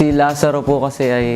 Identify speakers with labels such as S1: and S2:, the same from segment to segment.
S1: Si Lazaro po kasi ay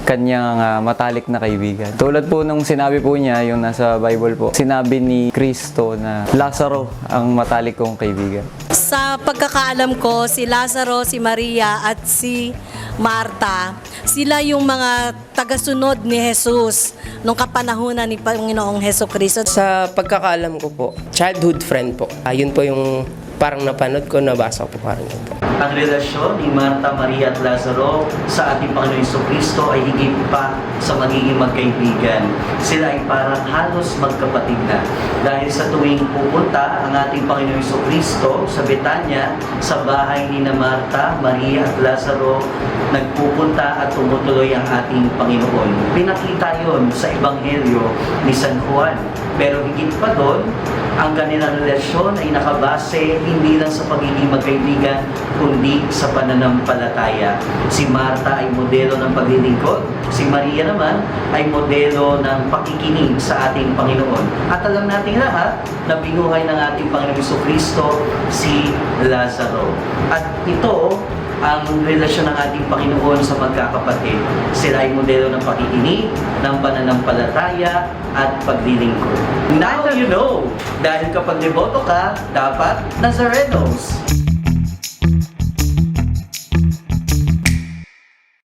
S1: kanyang matalik na kaibigan. Tulad po nung sinabi po niya, yung nasa Bible po, sinabi ni Kristo na Lazaro ang matalik kong kaibigan.
S2: Sa pagkakaalam ko, si Lazaro, si Maria at si Marta, sila yung mga tagasunod ni Jesus nung kapanahunan ni Panginoong Hesukristo.
S3: Sa pagkakaalam ko po, childhood friend po. Yun po yung parang napanood ko, nabasa ko parang yun po.
S4: Ang relasyon ni Marta, Maria at Lazaro sa ating Panginoong Hesukristo ay higit pa sa magiging magkaibigan. Sila ay parang halos magkapatid na. Dahil sa tuwing pupunta ang ating Panginoong Hesukristo sa Betanya, sa bahay ni Marta, Maria at Lazaro, nagpupunta at tumutuloy ang ating Panginoon. Pinakita yon sa Ebanghelyo ni San Juan. Pero higit pa doon, ang kanilang relasyon ay nakabase hindi lang sa pagiging magkaibigan, kundi sa pananampalataya. Si Marta ay modelo ng paglilingkod, si Maria naman ay modelo ng pakikinig sa ating Panginoon. At alam natin lahat na binuhay ng ating Panginoong Hesukristo si Lazaro. At ito ang relasyon ng ating Panginoon sa magkakapatid. Sila ay modelo ng pakikinig, ng pananampalataya at paglilingkod. Now you know, dahil kapag deboto ka, dapat Nazarenos.